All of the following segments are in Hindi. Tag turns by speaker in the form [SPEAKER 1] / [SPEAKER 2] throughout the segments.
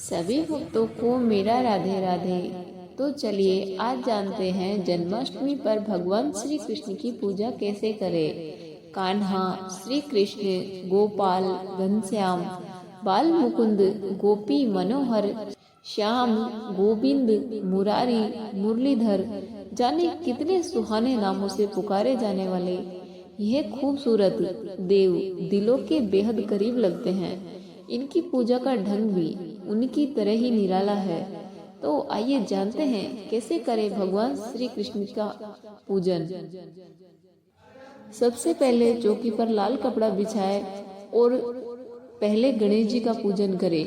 [SPEAKER 1] सभी भक्तों को मेरा राधे राधे। तो चलिए आज जानते हैं जन्माष्टमी पर भगवान श्री कृष्ण की पूजा कैसे करें। कान्हा श्री कृष्ण, गोपाल घनश्याम, बाल मुकुंद, गोपी मनोहर, श्याम, गोविंद, मुरारी, मुरलीधर, जाने कितने सुहाने नामों से पुकारे जाने वाले यह खूबसूरत देव दिलों के बेहद करीब लगते हैं। इनकी पूजा का ढंग भी उनकी तरह ही निराला है। तो आइए जानते हैं कैसे करें भगवान श्री कृष्ण का पूजन। सबसे पहले चौकी पर लाल कपड़ा बिछाए और पहले गणेश जी का पूजन करें।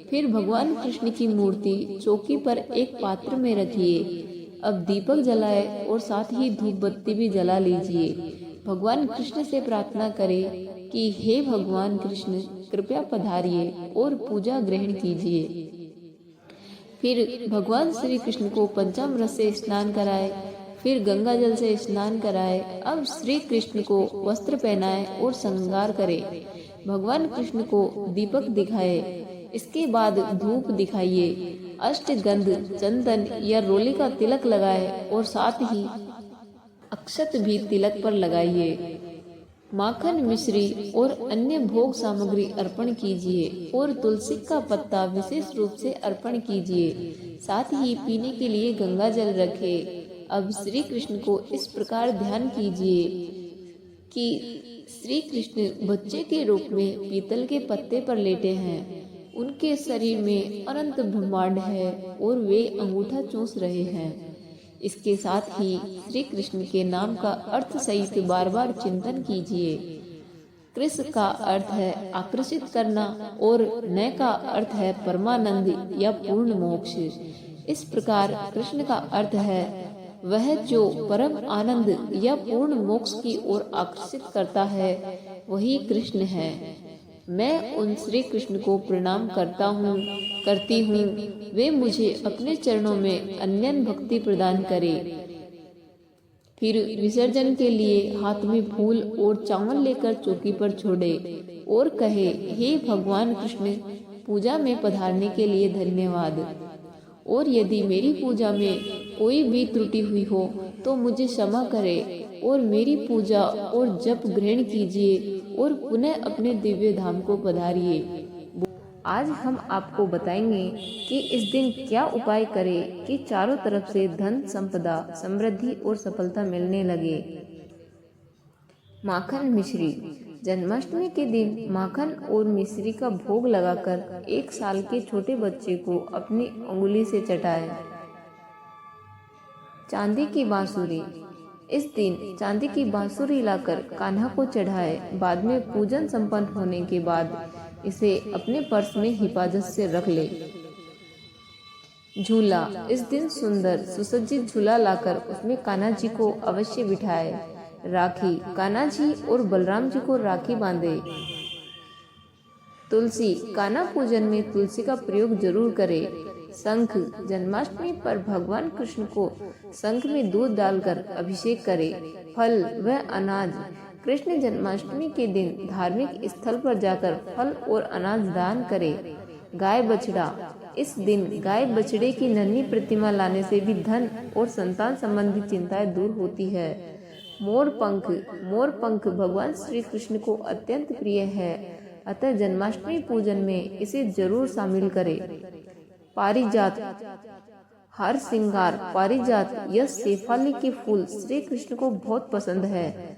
[SPEAKER 1] फिर भगवान कृष्ण की मूर्ति चौकी पर एक पात्र में रखिए। अब दीपक जलाए और साथ ही धूप बत्ती भी जला लीजिए। भगवान कृष्ण से प्रार्थना करें कि हे भगवान कृष्ण, कृपया पधारिए और पूजा ग्रहण कीजिए। फिर भगवान श्री कृष्ण को पंचामृत से स्नान कराए, फिर गंगा जल से स्नान कराए। अब श्री कृष्ण को वस्त्र पहनाए और श्रृंगार करे। भगवान कृष्ण को दीपक दिखाए, इसके बाद धूप दिखाइए। अष्टगंध, चंदन या रोली का तिलक लगाए और साथ ही अक्षत भी तिलक पर लगाइए। माखन, मिश्री और अन्य भोग सामग्री अर्पण कीजिए और तुलसी का पत्ता विशेष रूप से अर्पण कीजिए। साथ ही पीने के लिए गंगा जल रखें। अब श्री कृष्ण को इस प्रकार ध्यान कीजिए कि श्री कृष्ण बच्चे के रूप में पीतल के पत्ते पर लेटे हैं। उनके शरीर में अनंत ब्रह्मांड है और वे अंगूठा चूस रहे हैं। इसके साथ ही श्री कृष्ण के नाम का अर्थ सहित बार बार चिंतन कीजिए। कृष्ण का अर्थ है आकर्षित करना और न का अर्थ है परमानंद या पूर्ण मोक्ष। इस प्रकार कृष्ण का अर्थ है वह जो परम आनंद या पूर्ण मोक्ष की ओर आकर्षित करता है, वही कृष्ण है। मैं उन श्री कृष्ण को प्रणाम करती हूँ। वे मुझे अपने चरणों में अनन्य भक्ति प्रदान करें। फिर विसर्जन के लिए हाथ में फूल और चावल लेकर चौकी पर छोड़े और कहे, हे भगवान कृष्ण, पूजा में पधारने के लिए धन्यवाद। और यदि मेरी पूजा में कोई भी त्रुटि हुई हो तो मुझे क्षमा करें और मेरी पूजा और जप ग्रहण कीजिए और पुनः अपने दिव्य धाम को पधारिए। आज हम आपको बताएंगे कि इस दिन क्या उपाय करें कि चारों तरफ से धन, संपदा, समृद्धि और सफलता मिलने लगे। माखन मिश्री। जन्माष्टमी के दिन माखन और मिश्री का भोग लगाकर 1 साल के छोटे बच्चे को अपनी उंगली से चटाएं। चांदी की बांसुरी। इस दिन चांदी की बांसुरी लाकर कान्हा को चढ़ाए। बाद में पूजन संपन्न होने के बाद इसे अपने पर्स में हिफाजत से रख ले। झूला। इस दिन सुंदर सुसज्जित झूला लाकर उसमें कान्हा जी को अवश्य बिठाए। राखी। कान्हा जी और बलराम जी को राखी बांधे। तुलसी। कान्हा पूजन में तुलसी का प्रयोग जरूर करें। शंख। जन्माष्टमी पर भगवान कृष्ण को शंख में दूध डालकर अभिषेक करें। फल व अनाज। कृष्ण जन्माष्टमी के दिन धार्मिक स्थल पर जाकर फल और अनाज दान करें। गाय बछड़ा। इस दिन गाय बछड़े की नन्ही प्रतिमा लाने से भी धन और संतान संबंधी चिंताएं दूर होती है। मोर पंख। मोर पंख भगवान श्री कृष्ण को अत्यंत प्रिय है, अतः जन्माष्टमी पूजन में इसे जरूर शामिल करें। पारिजात। हर श्रृंगार। पारिजात यह शेफाली के फूल श्री कृष्ण को बहुत पसंद है।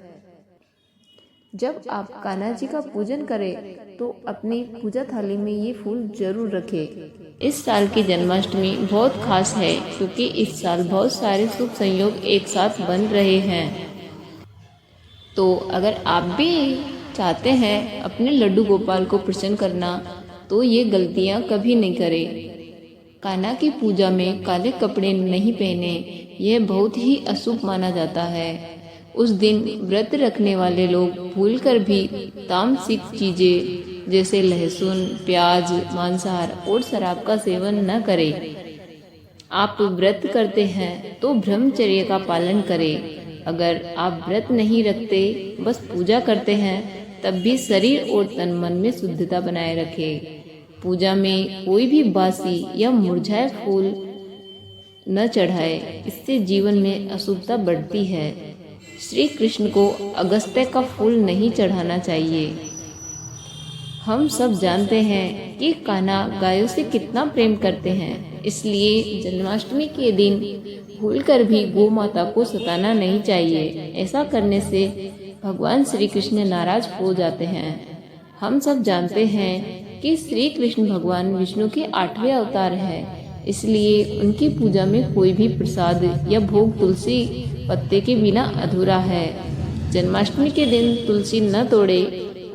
[SPEAKER 1] जब आप कान्हा जी का पूजन करें तो अपनी पूजा थाली में ये फूल जरूर रखें। इस साल की जन्माष्टमी बहुत खास है क्योंकि इस साल बहुत सारे शुभ संयोग एक साथ बन रहे हैं। तो अगर आप भी चाहते हैं अपने लड्डू गोपाल को प्रसन्न करना तो ये गलतियां कभी नहीं करें। कान्हा की पूजा में काले कपड़े नहीं पहने, यह बहुत ही अशुभ माना जाता है। उस दिन व्रत रखने वाले लोग भूलकर भी तामसिक चीजें जैसे लहसुन, प्याज, मांसाहार और शराब का सेवन न करें। आप व्रत करते हैं तो ब्रह्मचर्य का पालन करें। अगर आप व्रत नहीं रखते, बस पूजा करते हैं, तब भी शरीर और तन मन में शुद्धता बनाए रखें। पूजा में कोई भी बासी या मुरझाए फूल न चढ़ाए, इससे जीवन में अशुभता बढ़ती है। श्री कृष्ण को अगस्त्य का फूल नहीं चढ़ाना चाहिए। हम सब जानते हैं कि कान्हा गायों से कितना प्रेम करते हैं, इसलिए जन्माष्टमी के दिन भूलकर भी गौ माता को सताना नहीं चाहिए। ऐसा करने से भगवान श्री कृष्ण नाराज हो जाते हैं। हम सब जानते हैं कि श्री कृष्ण भगवान विष्णु के 8वें अवतार हैं, इसलिए उनकी पूजा में कोई भी प्रसाद या भोग तुलसी पत्ते के बिना अधूरा है। जन्माष्टमी के दिन तुलसी न तोड़े,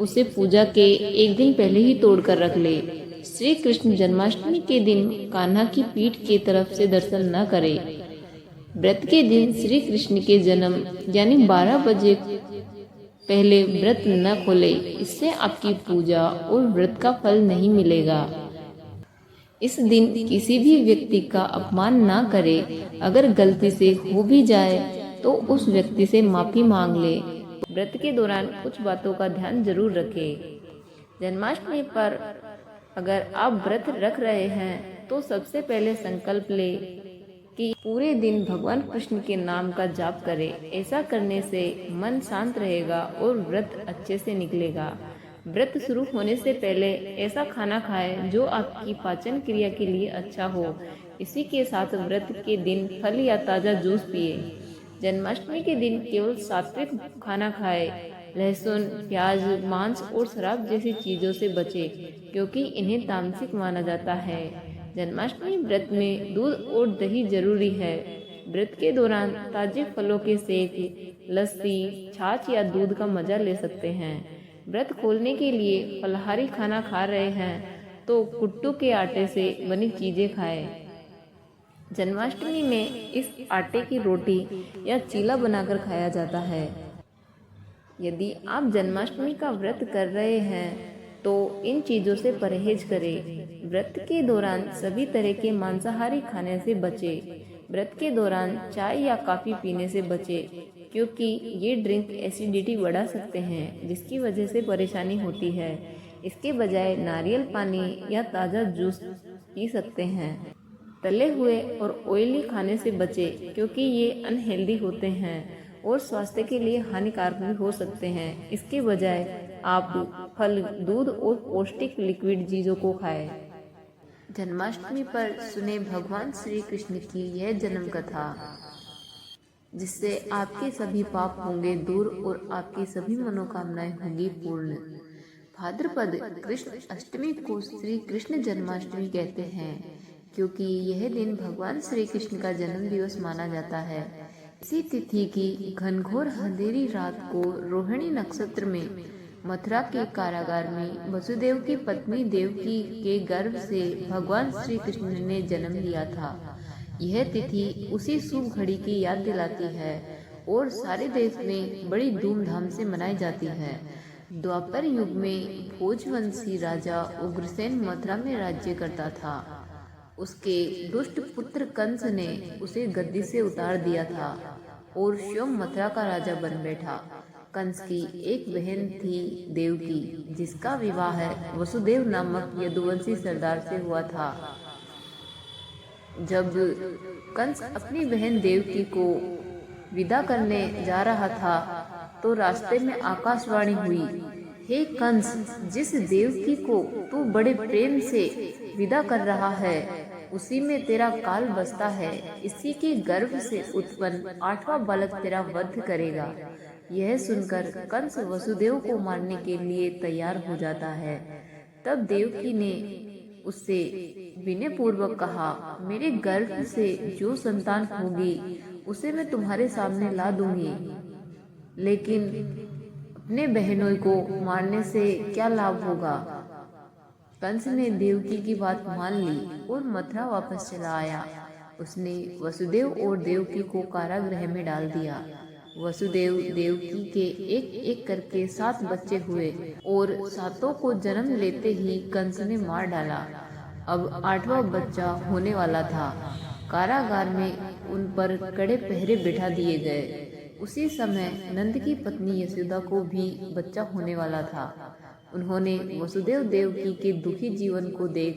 [SPEAKER 1] उसे पूजा के एक दिन पहले ही तोड़ कर रख ले। श्री कृष्ण जन्माष्टमी के दिन कान्हा की पीठ की तरफ से दर्शन न करे। व्रत के दिन श्री कृष्ण के जन्म यानी 12 बजे पहले व्रत न खोले, इससे आपकी पूजा और व्रत का फल नहीं मिलेगा। इस दिन किसी भी व्यक्ति का अपमान ना करे। अगर गलती से हो भी जाए तो उस व्यक्ति से माफी मांग ले। व्रत के दौरान कुछ बातों का ध्यान जरूर रखें। जन्माष्टमी पर अगर आप व्रत रख रहे हैं तो सबसे पहले संकल्प ले कि पूरे दिन भगवान कृष्ण के नाम का जाप करें। ऐसा करने से मन शांत रहेगा और व्रत अच्छे से निकलेगा। व्रत शुरू होने से पहले ऐसा खाना खाएं जो आपकी पाचन क्रिया के लिए अच्छा हो। इसी के साथ व्रत के दिन फल या ताज़ा जूस पिए। जन्माष्टमी के दिन केवल सात्विक खाना खाएं। लहसुन, प्याज, मांस और शराब जैसी चीज़ों से बचें, क्योंकि इन्हें तामसिक माना जाता है। जन्माष्टमी व्रत में दूध और दही जरूरी है। व्रत के दौरान ताजे फलों के सेक, लस्सी, छाछ या दूध का मजा ले सकते हैं। व्रत खोलने के लिए फलाहारी खाना खा रहे हैं तो कुट्टू के आटे से बनी चीजें खाएं। जन्माष्टमी में इस आटे की रोटी या चीला बनाकर खाया जाता है। यदि आप जन्माष्टमी का व्रत कर रहे हैं तो इन चीज़ों से परहेज करें। व्रत के दौरान सभी तरह के मांसाहारी खाने से बचें। व्रत के दौरान चाय या कॉफ़ी पीने से बचें, क्योंकि ये ड्रिंक एसिडिटी बढ़ा सकते हैं, जिसकी वजह से परेशानी होती है। इसके बजाय नारियल पानी या ताज़ा जूस पी सकते हैं। तले हुए और ऑयली खाने से बचें, क्योंकि ये अनहेल्दी होते हैं और स्वास्थ्य के लिए हानिकारक भी हो सकते हैं। इसके बजाय आप फल, दूध और पौष्टिक लिक्विड चीज़ों को खाएं। जन्माष्टमी पर सुने भगवान श्री कृष्ण की यह जन्म कथा, जिससे आपके सभी पाप होंगे दूर और आपकी सभी मनोकामनाएं होंगी पूर्ण। भाद्रपद कृष्ण अष्टमी को श्री कृष्ण जन्माष्टमी कहते हैं, क्योंकि यह दिन भगवान श्री कृष्ण का जन्म दिवस माना जाता है। इसी तिथि की घनघोर अंधेरी रात को रोहिणी नक्षत्र में मथुरा के कारागार में वसुदेव की पत्नी देवकी के गर्भ से भगवान श्री कृष्ण ने जन्म लिया था। यह तिथि उसी शुभ घड़ी की याद दिलाती है और सारे देश में बड़ी धूमधाम से मनाई जाती है। द्वापर युग में भोजवंशी राजा उग्रसेन मथुरा में राज्य करता था। उसके दुष्ट पुत्र कंस ने उसे गद्दी से उतार दिया था और स्वयं मथुरा का राजा बन बैठा। कंस की एक बहन थी देवकी, जिसका विवाह वसुदेव नामक यदुवंशी सरदार से हुआ था। जब कंस अपनी बहन देवकी को विदा करने जा रहा था तो रास्ते में आकाशवाणी हुई, हे कंस, जिस देवकी को तू बड़े प्रेम से विदा कर रहा है उसी में तेरा काल बसता है। इसी के गर्भ से उत्पन्न 8वां बालक तेरा वध करेगा। यह सुनकर कंस वसुदेव को मारने के लिए तैयार हो जाता है। तब देवकी ने उससे विनय पूर्वक कहा, मेरे गर्भ से जो संतान होगी उसे मैं तुम्हारे सामने ला दूंगी, लेकिन अपने बहनों को मारने से क्या लाभ होगा। कंस ने देवकी की बात मान ली और मथुरा वापस चला आया। उसने वसुदेव और देवकी को कारागृह में डाल दिया। वसुदेव देवकी के एक एक करके 7 बच्चे हुए और 7 को जन्म लेते ही कंस ने मार डाला। अब 8वां बच्चा होने वाला था। कारागार में उन पर कड़े पहरे बिठा दिए गए। उसी समय नंद की पत्नी यशोदा को भी बच्चा होने वाला था। उन्होंने वसुदेव देवकी के दुखी जीवन को देख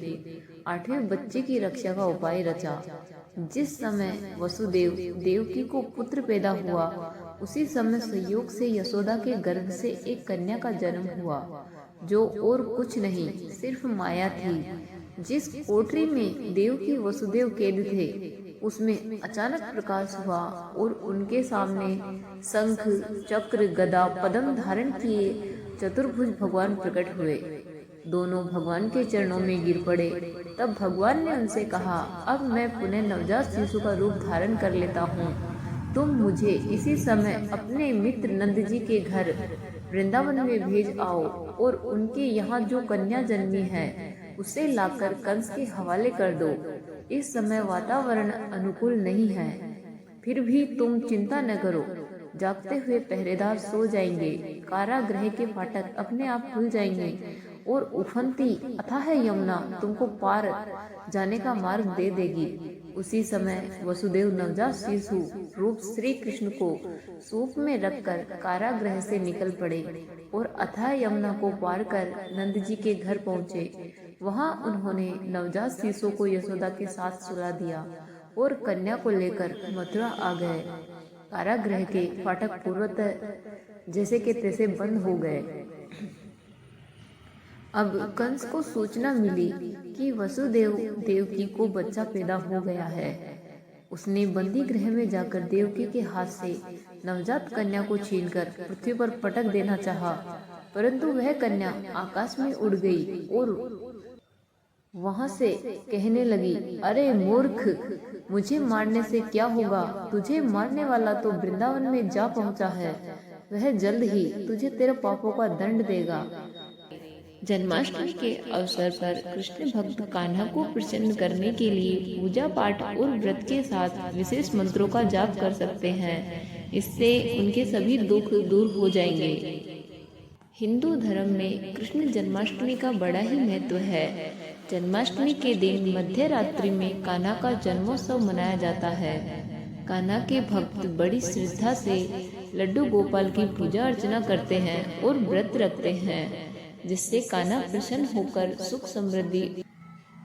[SPEAKER 1] 8वें बच्चे की रक्षा का उपाय रचा। जिस समय वसुदेव देवकी को पुत्र पैदा हुआ, उसी समय संयोग से यशोदा के गर्भ से एक कन्या का जन्म हुआ, जो और कुछ नहीं सिर्फ माया थी। जिस कोठरी में देवकी वसुदेव कैद थे, उसमें अचानक प्रकाश हुआ और उनके सामने शंख, चक्र, गदा, पद्म धारण किए चतुर्भुज भगवान प्रकट हुए। दोनों भगवान के चरणों में गिर पड़े। तब भगवान ने उनसे कहा, अब मैं पुनः नवजात शिशु का रूप धारण कर लेता हूँ। तुम मुझे इसी समय अपने मित्र नंद जी के घर वृंदावन में भेज आओ और उनके यहाँ जो कन्या जन्मी है उसे लाकर कंस के हवाले कर दो। इस समय वातावरण अनुकूल नहीं है, फिर भी तुम चिंता न करो। जागते हुए पहरेदार सो जाएंगे, कारागृह के फाटक अपने आप खुल जाएंगे और उफनती अथाह यमुना तुमको पार जाने का मार्ग दे देगी। उसी समय वसुदेव नवजात शिशु रूप श्री कृष्ण को सूप में रखकर कारागृह से निकल पड़े और अथाह यमुना को पार कर नंद जी के घर पहुँचे। वहाँ उन्होंने नवजात शिशु को यशोदा के साथ सुला दिया और कन्या को लेकर मथुरा आ गए। कारागृह के फाटक पूर्वतः जैसे के तैसे बंद हो गए। अब कंस को सूचना मिली कि वसुदेव देवकी को बच्चा पैदा हो गया है। उसने बंदी गृह में जाकर देवकी के हाथ से नवजात कन्या को छीनकर पृथ्वी पर पटक देना चाहा, परंतु वह कन्या आकाश में उड़ गई और वहां से कहने लगी, अरे मूर्ख, मुझे मारने से क्या होगा? तुझे मारने वाला तो वृंदावन में जा पहुंचा है। वह जल्द ही तुझे तेरे पापों का दंड देगा। जन्माष्टमी के अवसर पर कृष्ण भक्त कान्हा को प्रसन्न करने के लिए पूजा पाठ और व्रत के साथ विशेष मंत्रों का जाप कर सकते हैं। इससे उनके सभी दुख दूर हो जाएंगे। हिंदू धर्म में कृष्ण जन्माष्टमी का बड़ा ही महत्व है। जन्माष्टमी के दिन मध्य रात्रि में कान्हा का जन्मोत्सव मनाया जाता है। कान्हा के भक्त बड़ी श्रद्धा से लड्डू गोपाल की पूजा अर्चना करते हैं और व्रत रखते हैं, जिससे कान्हा प्रसन्न होकर सुख समृद्धि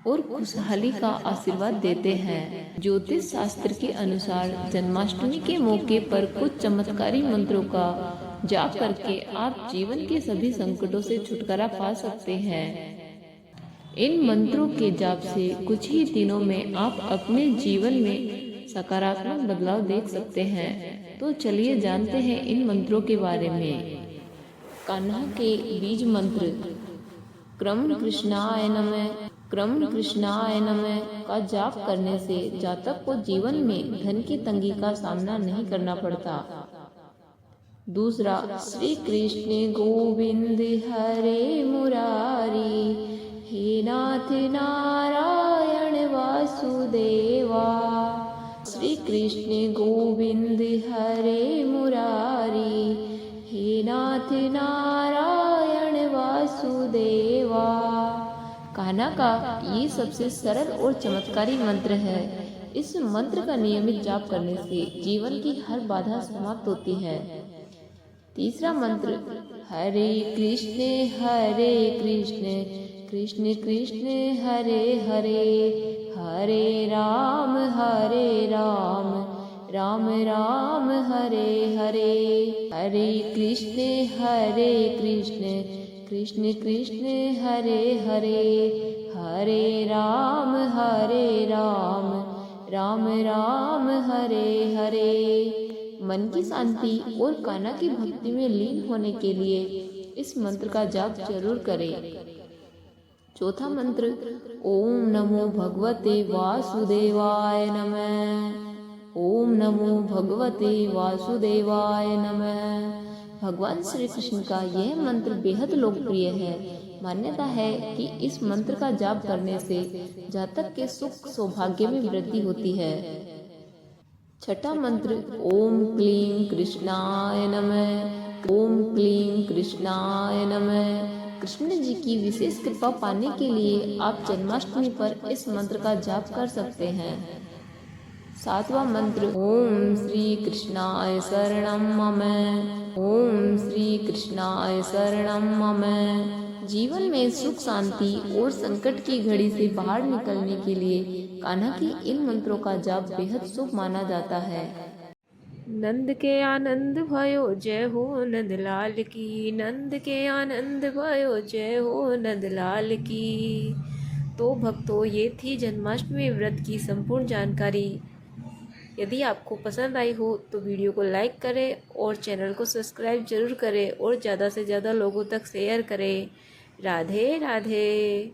[SPEAKER 1] और खुशहाली का आशीर्वाद देते हैं। ज्योतिष शास्त्र के अनुसार जन्माष्टमी के मौके पर कुछ चमत्कारी मंत्रों का जाप करके आप जीवन के सभी संकटों से छुटकारा पा सकते हैं। इन मंत्रों के जाप से कुछ ही दिनों में आप अपने जीवन में सकारात्मक बदलाव देख सकते हैं। तो चलिए जानते हैं इन मंत्रों के बारे में। कान्हा के बीज मंत्र। क्रम कृष्णाय नमः, क्रम कृष्णाय नमः का जाप करने से जातक को जीवन में धन की तंगी का सामना नहीं करना पड़ता। दूसरा, श्री कृष्ण गोविंद हरे मुरारी, हे नाथ नारायण वासुदेवा। श्री कृष्ण गोविंद हरे मुरारी, हे नाथ नारायण वासुदेवा। कान्हा का ये सबसे सरल और चमत्कारी मंत्र है। इस मंत्र का नियमित जाप करने से जीवन की हर बाधा समाप्त होती है। तीसरा मंत्र, हरे कृष्ण कृष्ण कृष्ण हरे हरे, हरे राम राम राम हरे हरे। हरे कृष्ण कृष्ण कृष्ण हरे हरे, हरे राम राम राम हरे हरे। मन की शांति और कान्हा की भक्ति में लीन होने के लिए इस मंत्र का जाप जरूर करें। चौथा मंत्र, ओम नमो भगवते वासुदेवाय नमः। ओम नमो भगवते वासुदेवाय नमः। भगवान श्री कृष्ण का यह मंत्र बेहद लोकप्रिय है। मान्यता है कि इस मंत्र का जाप करने से जातक के सुख सौभाग्य में वृद्धि होती है। छठा मंत्र, ओम क्लीं कृष्णाय नमः। ओम क्लीं कृष्णाय नमः। कृष्ण जी की विशेष कृपा पाने के लिए आप जन्माष्टमी पर इस मंत्र का जाप कर सकते हैं। सातवां मंत्र, ओम श्री कृष्णाय शरणं मम। ओम श्री कृष्णाय शरणं मम। जीवन में सुख शांति और संकट की घड़ी से बाहर निकलने के लिए कान्हा की इन मंत्रों का जाप बेहद शुभ माना जाता है।
[SPEAKER 2] नंद के आनंद भयो जय हो नंद लाल की, नंद के आनंद भयो जय हो नंद लाल की। तो भक्तों, ये थी जन्माष्टमी व्रत की संपूर्ण जानकारी। यदि आपको पसंद आई हो तो वीडियो को लाइक करें और चैनल को सब्सक्राइब जरूर करें और ज़्यादा से ज़्यादा लोगों तक शेयर करें। राधे राधे।